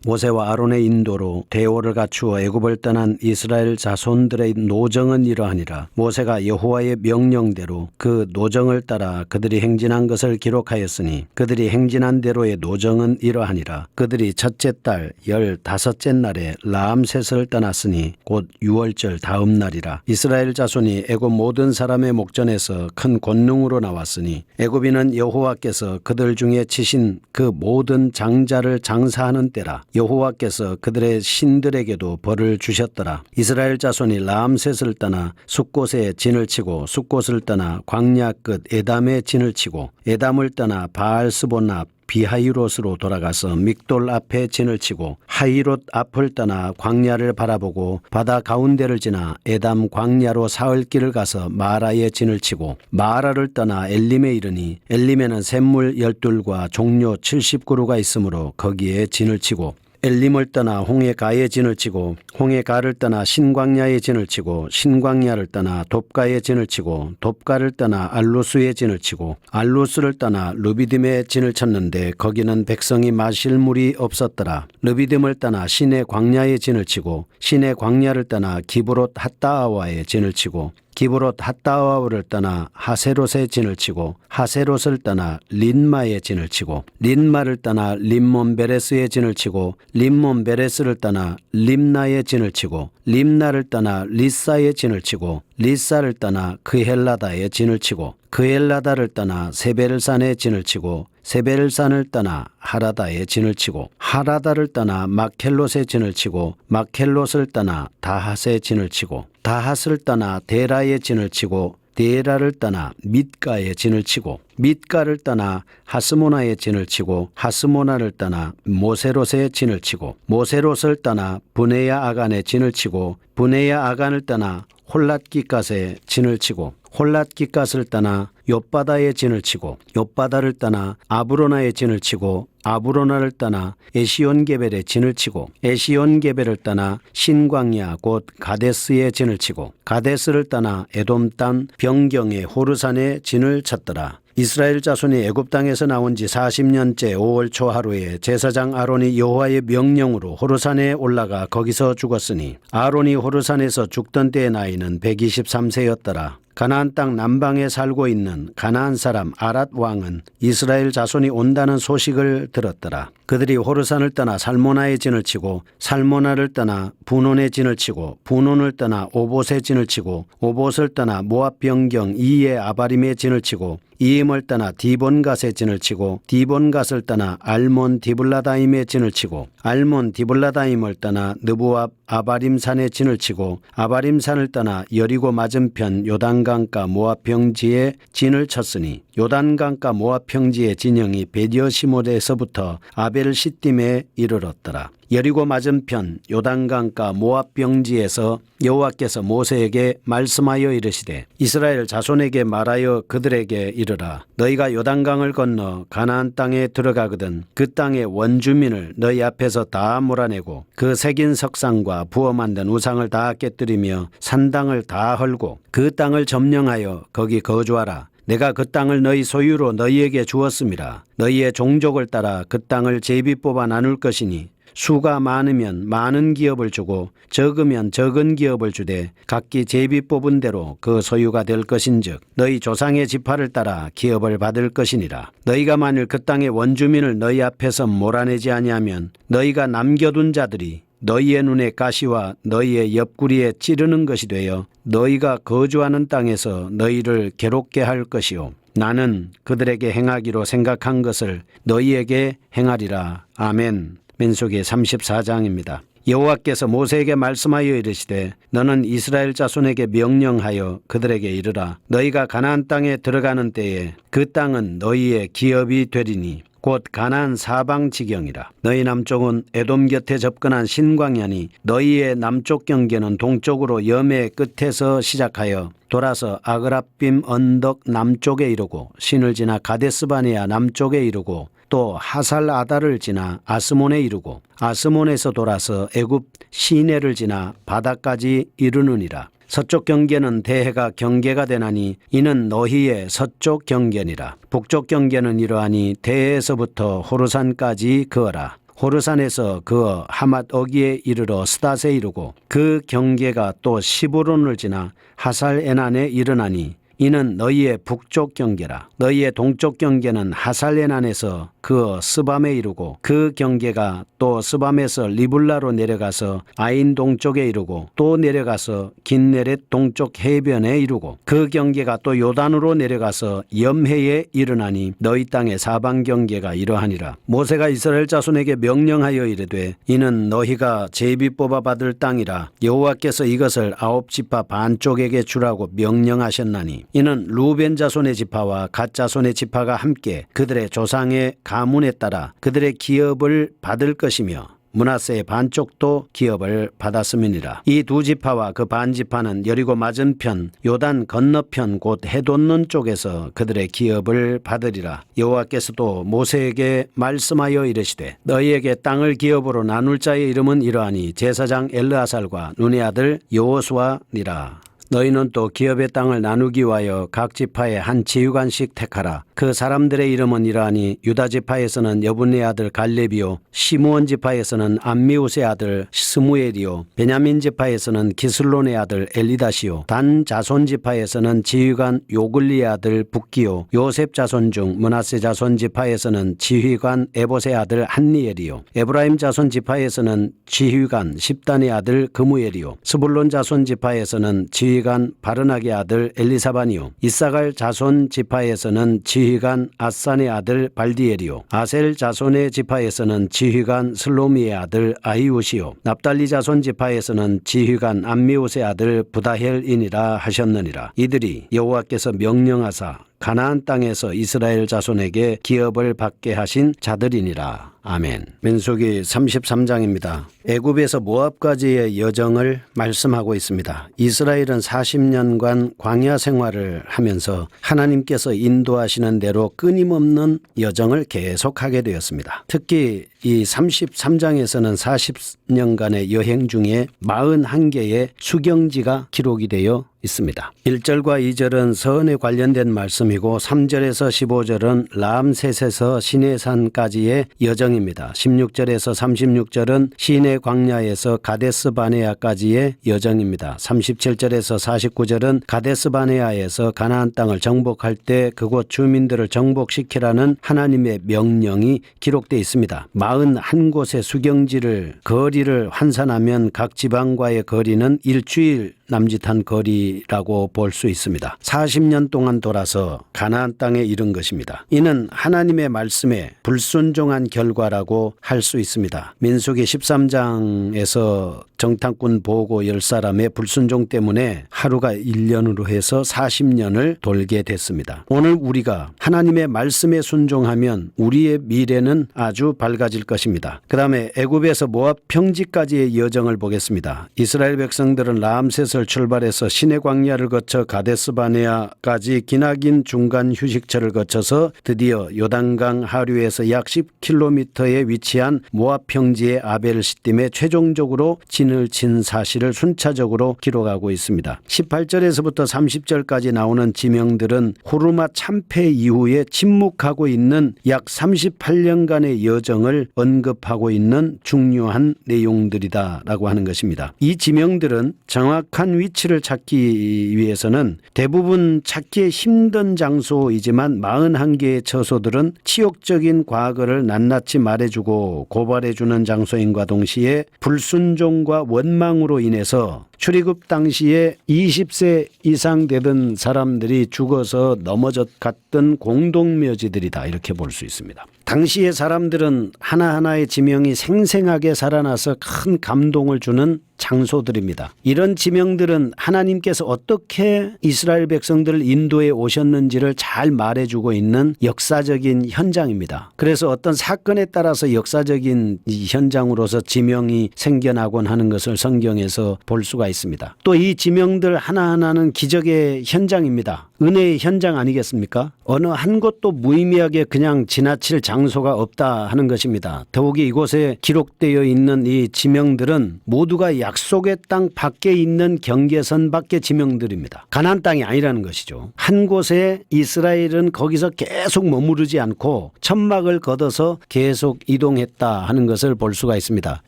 모세와 아론의 인도로 대오를 갖추어 애굽을 떠난 이스라엘 자손들의 노정은 이러하니라. 모세가 여호와의 명령대로 그 노정을 따라 그들이 행진한 것을 기록하였으니 그들이 행진한 대로의 노정은 이러하니라. 그들이 첫째 달 15째 날에 라암셋을 떠났으니 곧 6월절 다음 날이라. 이스라엘 자손이 애굽 모든 사람의 목전에서 큰 권능으로 나왔으니 애굽인은 여호와께서 그들 중에 치신 그 모든 장자를 장사하는 때라. 여호와께서 그들의 신들에게도 벌을 주셨더라. 이스라엘 자손이 라암셋을 떠나 숫곳에 진을 치고 숫곳을 떠나 광야 끝 에담에 진을 치고 에담을 떠나 바알스본 앞 비하이롯으로 돌아가서 믹돌 앞에 진을 치고 하이롯 앞을 떠나 광야를 바라보고 바다 가운데를 지나 에담 광야로 사흘 길을 가서 마라에 진을 치고 마라를 떠나 엘림에 이르니 엘림에는 샘물 12과 종료 70그루가 있으므로 거기에 진을 치고 엘림을 떠나 홍해가에 진을 치고 홍해가를 떠나 신광야에 진을 치고 신광야를 떠나 돕가에 진을 치고 돕가를 떠나 알루스에 진을 치고 알루스를 떠나 르비딤에 진을 쳤는데 거기는 백성이 마실 물이 없었더라. 르비딤을 떠나 신의 광야에 진을 치고 신의 광야를 떠나 기브롯 핫다아와에 진을 치고 기브롯 핫다아와를 떠나 하세롯에 진을 치고 하세롯을 떠나 린마에 진을 치고 린마를 떠나 림몬 베레스에 진을 치고 림몬 베레스를 떠나 림나에 진을 치고 림나를 떠나 리사에 진을 치고 리사를 떠나 그헬라다에 진을 치고 그헬라다를 떠나 세벨산에 진을 치고 세벨산을 떠나 하라다에 진을 치고 하라다를 떠나 마켈롯에 진을 치고 마켈롯을 떠나 다핫에 진을 치고 다핫을 떠나 데라에 진을 치고 데라를 떠나 밑가에 진을 치고 밑가를 떠나 하스모나에 진을 치고 하스모나를 떠나 모세롯에 진을 치고 모세롯을 떠나 브네야 아간에 진을 치고 브네야 아간을 떠나 홀랏기갓에 진을 치고 홀랏기갓을 떠나 욥바다에 진을 치고 욥바다를 떠나 아브로나에 진을 치고 아브로나를 떠나 에시온게벨에 진을 치고 에시온게벨을 떠나 신광야 곧 가데스에 진을 치고 가데스를 떠나 에돔 땅 변경의 호르산에 진을 쳤더라. 이스라엘 자손이 애굽 땅에서 나온 지 40년째 5월 초 하루에 제사장 아론이 여호와의 명령으로 호르산에 올라가 거기서 죽었으니 아론이 호르산에서 죽던 때의 나이는 123세였더라. 가나안 땅 남방에 살고 있는 가나안 사람 아랏 왕은 이스라엘 자손이 온다는 소식을 들었더라. 그들이 호르산을 떠나 살모나에 진을 치고 살모나를 떠나 분온에 진을 치고 분온을 떠나 오봇에 진을 치고 오봇을 떠나 모압 변경 이에 아바림에 진을 치고 이임을 떠나 디본갓에 진을 치고 디본갓을 떠나 알몬 디블라다임에 진을 치고 알몬 디블라다임을 떠나 느부압 아바림산에 진을 치고 아바림산을 떠나 여리고 맞은편 요단강가 모압 평지에 진을 쳤으니 요단강가 모압 평지의 진영이 베디어시못에서부터 아벨 시딤에 이르렀더라. 여리고 맞은편 요단강가 모압 평지에서 여호와께서 모세에게 말씀하여 이르시되 이스라엘 자손에게 말하여 그들에게 이르라. 너희가 요단강을 건너 가나안 땅에 들어가거든 그 땅의 원주민을 너희 앞에서 다 몰아내고 그 새긴 석상과 부어 만든 우상을 다 깨뜨리며 산당을 다 헐고 그 땅을 점령하여 거기 거주하라. 내가 그 땅을 너희 소유로 너희에게 주었음이라. 너희의 종족을 따라 그 땅을 제비 뽑아 나눌 것이니 수가 많으면 많은 기업을 주고 적으면 적은 기업을 주되 각기 제비 뽑은 대로 그 소유가 될 것인즉 너희 조상의 지파를 따라 기업을 받을 것이니라. 너희가 만일 그 땅의 원주민을 너희 앞에서 몰아내지 아니하면 너희가 남겨둔 자들이 너희의 눈에 가시와 너희의 옆구리에 찌르는 것이 되어 너희가 거주하는 땅에서 너희를 괴롭게 할 것이요 나는 그들에게 행하기로 생각한 것을 너희에게 행하리라. 아멘. 민수기 34장입니다. 여호와께서 모세에게 말씀하여 이르시되 너는 이스라엘 자손에게 명령하여 그들에게 이르라. 너희가 가나안 땅에 들어가는 때에 그 땅은 너희의 기업이 되리니 곧 가나안 사방 지경이라. 너희 남쪽은 에돔 곁에 접근한 신광야니 너희의 남쪽 경계는 동쪽으로 염해 끝에서 시작하여 돌아서 아그라빔 언덕 남쪽에 이르고 신을 지나 가데스바네아 남쪽에 이르고 또 하살 아다를 지나 아스몬에 이르고 아스몬에서 돌아서 애굽 시내를 지나 바다까지 이르느니라. 서쪽 경계는 대해가 경계가 되나니 이는 너희의 서쪽 경계니라. 북쪽 경계는 이러하니 대해에서부터 호르산까지 그어라. 호르산에서 그 하맛 어기에 이르러 스닷에 이르고 그 경계가 또 시브론을 지나 하살 에난에 이르나니 이는 너희의 북쪽 경계라. 너희의 동쪽 경계는 하살 에난에서 그 스밤에 이르고 그 경계가 또 스밤에서 리블라로 내려가서 아인 동쪽에 이르고 또 내려가서 긴네렛 동쪽 해변에 이르고 그 경계가 또 요단으로 내려가서 염해에 이르나니 너희 땅의 사방 경계가 이러하니라. 모세가 이스라엘 자손에게 명령하여 이르되 이는 너희가 제비 뽑아 받을 땅이라. 여호와께서 이것을 아홉 지파 반쪽에게 주라고 명령하셨나니 이는 루벤 자손의 지파와 갓 자손의 지파가 함께 그들의 조상의 가문에 따라 그들의 기업을 받을 것이며 므낫세의 반쪽도 기업을 받았음이니라. 이 두 지파와 그 반지파는 여리고 맞은편 요단 건너편 곧 해돋는 쪽에서 그들의 기업을 받으리라. 여호와께서도 모세에게 말씀하여 이르시되 너희에게 땅을 기업으로 나눌 자의 이름은 이러하니 제사장 엘르아살과 눈의 아들 여호수아니라. 너희는 또 기업의 땅을 나누기 위하여 각 지파에 한 지휘관씩 택하라. 그 사람들의 이름은 이러하니 유다 지파에서는 여분의 아들 갈렙이요 시므온 지파에서는 암미우스의 아들 스무엘이요 베냐민 지파에서는 기슬론의 아들 엘리다시요 단 자손 지파에서는 지휘관 요글리의 아들 붓기요 요셉 자손 중 므낫세 자손 지파에서는 지휘관 에봇의 아들 한니엘이요 에브라임 자손 지파에서는 지휘관 십단의 아들 그무엘이요 스불론 자손 지파에서는 지휘관 바르낙의 아들 엘리사반이요 이사갈 자손 지파에서는 지휘관 아산의 아들 발디엘이요 아셀 자손의 지파에서는 지휘관 슬로미의 아들 아이우시요 납달리 자손 지파에서는 지휘관 암미옷의 아들 부다헬이니라 하셨느니라. 이들이 여호와께서 명령하사 가나안 땅에서 이스라엘 자손에게 기업을 받게 하신 자들이니라. 아멘. 민수기 33장입니다. 애굽에서 모압까지의 여정을 말씀하고 있습니다. 이스라엘은 40년간 광야 생활을 하면서 하나님께서 인도하시는 대로 끊임없는 여정을 계속하게 되었습니다. 특히 이 33장에서는 40년간의 여행 중에 41개의 수경지가 기록이 되어 있습니다. 1절과 2절은 서원에 관련된 말씀이고 3절에서 15절은 람셋에서 시내산까지의 여정입니다. 16절에서 36절은 시내 광야에서 가데스 바네아까지의 여정입니다. 37절에서 49절은 가데스 바네아에서 가나안 땅을 정복할 때 그곳 주민들을 정복시키라는 하나님의 명령이 기록되어 있습니다. 41곳의 수경지를 거리를 환산하면 각 지방과의 거리는 일주일 남짓한 거리라고 볼 수 있습니다. 40년 동안 돌아서 가나안 땅에 이른 것입니다. 이는 하나님의 말씀에 불순종한 결과라고 할 수 있습니다. 민수기 13장에서 정탐꾼 보고 10사람의 불순종 때문에 하루가 1년으로 해서 40년을 돌게 됐습니다. 오늘 우리가 하나님의 말씀에 순종하면 우리의 미래는 아주 밝아질 것입니다. 그 다음에 애굽에서 모압 평지까지의 여정을 보겠습니다. 이스라엘 백성들은 람셋을 출발해서 시내 광야를 거쳐 가데스 바네아까지 기나긴 중간 휴식처를 거쳐서 드디어 요단강 하류에서 약 10km에 위치한 모압 평지의 아벨 시딤에 최종적으로 진을 친 사실을 순차적으로 기록하고 있습니다. 18절에서부터 30절까지 나오는 지명들은 후르마 참패 이후에 침묵하고 있는 약 38년간의 여정을 언급하고 있는 중요한 내용들이다라고 하는 것입니다. 이 지명들은 정확한 위치를 찾기 위해서는 대부분 찾기 힘든 장소이지만 41개의 처소들은 치욕적인 과거를 낱낱이 말해주고 고발해주는 장소인과 동시에 불순종과 원망으로 인해서 출애굽 당시에 20세 이상 되던 사람들이 죽어서 넘어졌던 공동묘지들이다 이렇게 볼 수 있습니다. 당시의 사람들은 하나하나의 지명이 생생하게 살아나서 큰 감동을 주는 장소들입니다. 이런 지명들은 하나님께서 어떻게 이스라엘 백성들을 인도해 오셨는지를 잘 말해주고 있는 역사적인 현장입니다. 그래서 어떤 사건에 따라서 역사적인 이 현장으로서 지명이 생겨나곤 하는 것을 성경에서 볼 수가 있습니다. 또 이 지명들 하나하나는 기적의 현장입니다. 은혜의 현장 아니겠습니까? 어느 한 곳도 무의미하게 그냥 지나칠 장소가 없다 하는 것입니다. 더욱이 이곳에 기록되어 있는 이 지명들은 모두가 약속의 땅 밖에 있는 경계선 밖의 지명들입니다. 가나안 땅이 아니라는 것이죠. 한 곳에 이스라엘은 거기서 계속 머무르지 않고 천막을 걷어서 계속 이동했다 하는 것을 볼 수가 있습니다.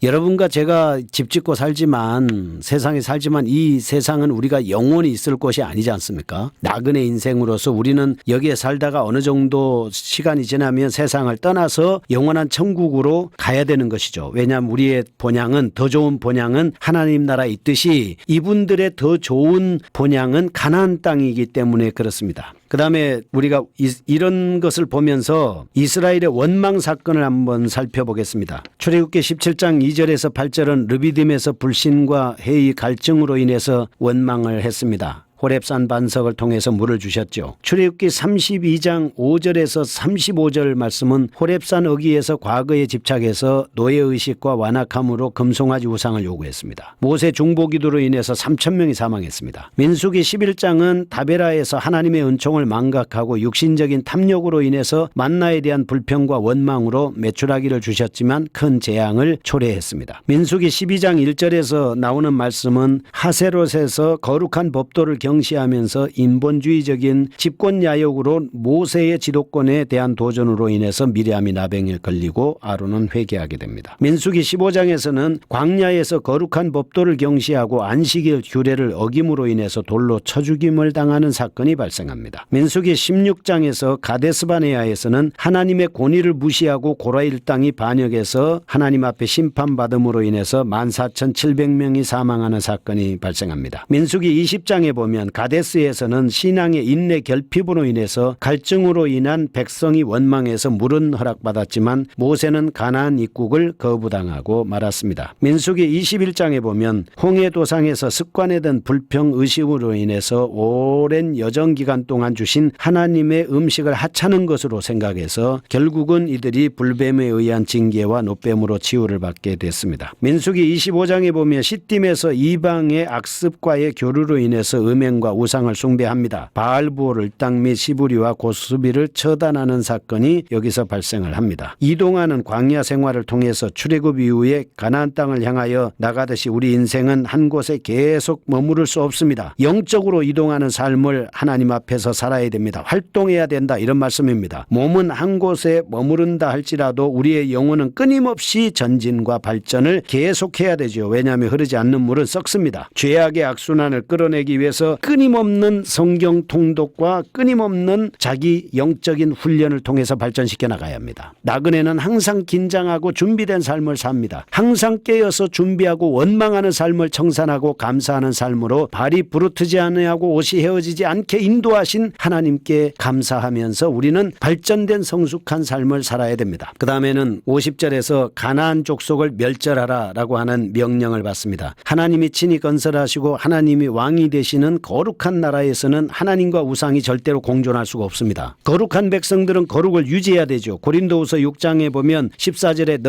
여러분과 제가 집 짓고 살지만 세상에 살지만 이 세상은 우리가 영원히 있을 곳이 아니지 않습니까? 나그네 인생으로서 우리는 여기에 살다가 어느 정도 시간이 지나면 세상을 떠나서 영원한 천국으로 가야 되는 것이죠. 왜냐하면 우리의 본향은 더 좋은 본향은 하나님 나라에 있듯이 이분들의 더 좋은 본향은 가나안 땅이기 때문에 그렇습니다. 그 다음에 우리가 이런 것을 보면서 이스라엘의 원망 사건을 한번 살펴보겠습니다. 출애굽기 17장 2절에서 8절은 르비딤에서 불신과 회의 갈증으로 인해서 원망을 했습니다. 호렙산 반석을 통해서 물을 주셨죠. 출애굽기 32장 5절에서 35절 말씀은 호렙산 어귀에서 과거에 집착해서 노예의식과 완악함으로 금송아지 우상을 요구했습니다. 모세 중보기도로 인해서 3,000명이 사망했습니다. 민수기 11장은 다베라에서 하나님의 은총을 망각하고 육신적인 탐욕으로 인해서 만나에 대한 불평과 원망으로 메추라기를 주셨지만 큰 재앙을 초래했습니다. 민수기 12장 1절에서 나오는 말씀은 하세롯에서 거룩한 법도를 경시하면서 인본주의적인 집권 야욕으로 모세의 지도권에 대한 도전으로 인해서 미리암이 나병에 걸리고 아론은 회개하게 됩니다. 민수기 15장에서는 광야에서 거룩한 법도를 경시하고 안식일 규례를 어김으로 인해서 돌로 쳐 죽임을 당하는 사건이 발생합니다. 민수기 16장에서 가데스바네아에서는 하나님의 권위를 무시하고 고라 일당이 반역해서 하나님 앞에 심판받음으로 인해서 14,700명이 사망하는 사건이 발생합니다. 민수기 20장에 보면 가데스에서는 신앙의 인내 결핍으로 인해서 갈증으로 인한 백성이 원망해서 물은 허락받았지만 모세는 가나안 입국을 거부당하고 말았습니다. 민수기 21장에 보면 홍해도상에서 습관화된 불평 의식으로 인해서 오랜 여정기간 동안 주신 하나님의 음식을 하찮은 것으로 생각해서 결국은 이들이 불뱀에 의한 징계와 노뱀으로 치유를 받게 됐습니다. 민수기 25장에 보면 시딤에서 이방의 악습과의 교류로 인해서 음행과 우상을 숭배합니다. 바알부올 을당 및 시부리와 고스비를 처단하는 사건이 여기서 발생을 합니다. 이동하는 광야 생활을 통해서 출애굽 이후에 가나안 땅을 향하여 나가듯이 우리 인생은 한 곳에 계속 머무를 수 없습니다. 영적으로 이동하는 삶을 하나님 앞에서 살아야 됩니다. 활동해야 된다 이런 말씀입니다. 몸은 한 곳에 머무른다 할지라도 우리의 영혼은 끊임없이 전진과 발전을 계속해야 되죠. 왜냐하면 흐르지 않는 물은 썩습니다. 죄악의 악순환을 끌어내기 위해서 끊임없는 성경 통독과 끊임없는 자기 영적인 훈련을 통해서 발전시켜 나가야 합니다. 나그네는 항상 긴장하고 준비된 삶을 삽니다. 항상 깨어서 준비하고 원망하는 삶을 청산하고 감사하는 삶으로 발이 부르트지 않으하고 옷이 헤어지지 않게 인도하신 하나님께 감사하면서 우리는 발전된 성숙한 삶을 살아야 됩니다. 그 다음에는 50절에서 가나안 족속을 멸절하라 라고 하는 명령을 받습니다. 하나님이 친히 건설하시고 하나님이 왕이 되시는 거룩한 나라에서는 하나님과 우상이 절대로 공존할 수가 없습니다. 거룩한 백성들은 거룩을 유지해야 되죠. 고린도후서 6장에 보면 14절에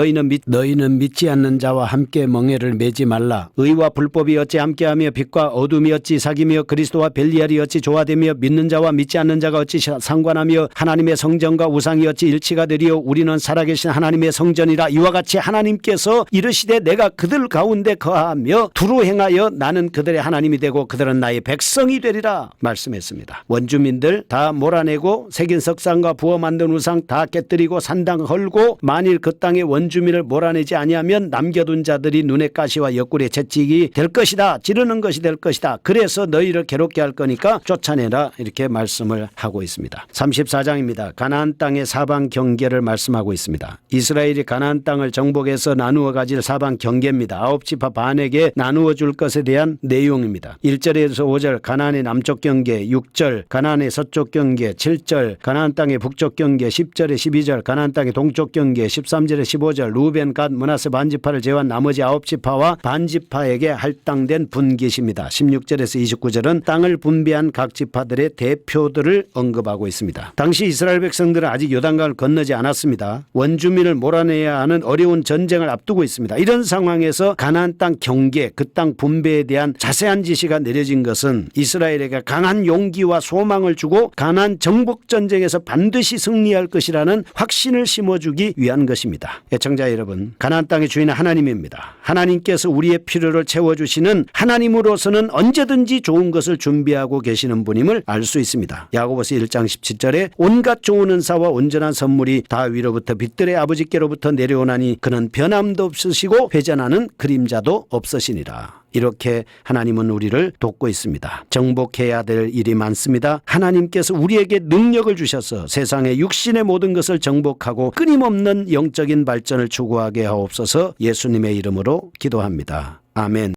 너희는 믿지 않는 자와 함께 멍에를 매지 말라. 의와 불법이 어찌 함께하며 빛과 어둠이 어찌 사귀며 그리스도와 벨리알이 어찌 조화되며 믿는 자와 믿지 않는 자가 어찌 상관하며 하나님의 성전과 우상이 어찌 일치가 되리요. 우리는 살아계신 하나님의 성전이라. 이와 같이 하나님께서 이르시되 내가 그들 가운데 거하며 두루 행하여 나는 그들의 하나님이 되고 그들은 나의 백성이 되리라 말씀했습니다. 원주민들 다 몰아내고 새긴 석상과 부어 만든 우상 다 깨뜨리고 산당 헐고 만일 그 땅의 원주민을 몰아내지 아니하면 남겨둔 자들이 눈에 가시와 옆구리에 채찍이 될 것이다. 지르는 것이 될 것이다. 그래서 너희를 괴롭게 할 거니까 쫓아내라 이렇게 말씀을 하고 있습니다. 34장입니다. 가나안 땅의 사방 경계를 말씀하고 있습니다. 이스라엘이 가나안 땅을 정복해서 나누어 가질 사방 경계입니다. 9지파 반에게 나누어 줄 것에 대한 내용입니다. 1절에서 5절 가나안의 남쪽 경계, 6절 가나안의 서쪽 경계, 7절 가나안 땅의 북쪽 경계, 10절에 12절 가나안 땅의 동쪽 경계, 13절에 15절 루벤, 갓, 므낫세 반지파를 제외한 나머지 9지파와 반지파에게 할당된 분깃입니다. 16절에서 29절은 땅을 분배한 각 지파들의 대표들을 언급하고 있습니다. 당시 이스라엘 백성들은 아직 요단강을 건너지 않았습니다. 원주민을 몰아내야 하는 어려운 전쟁을 앞두고 있습니다. 이런 상황에서 가나안 땅 경계, 그 땅 분배에 대한 자세한 지시가 내려진 것은 것은 이스라엘에게 강한 용기와 소망을 주고 가나안 정복 전쟁에서 반드시 승리할 것이라는 확신을 심어주기 위한 것입니다. 애청자 여러분, 가나안 땅의 주인은 하나님입니다. 하나님께서 우리의 필요를 채워주시는 하나님으로서는 언제든지 좋은 것을 준비하고 계시는 분임을 알 수 있습니다. 야고보서 1장 17절에 온갖 좋은 은사와 온전한 선물이 다 위로부터 빛들의 아버지께로부터 내려오나니 그는 변함도 없으시고 회전하는 그림자도 없으시니라. 이렇게 하나님은 우리를 돕고 있습니다. 정복해야 될 일이 많습니다. 하나님께서 우리에게 능력을 주셔서 세상의 육신의 모든 것을 정복하고 끊임없는 영적인 발전을 추구하게 하옵소서. 예수님의 이름으로 기도합니다. 아멘.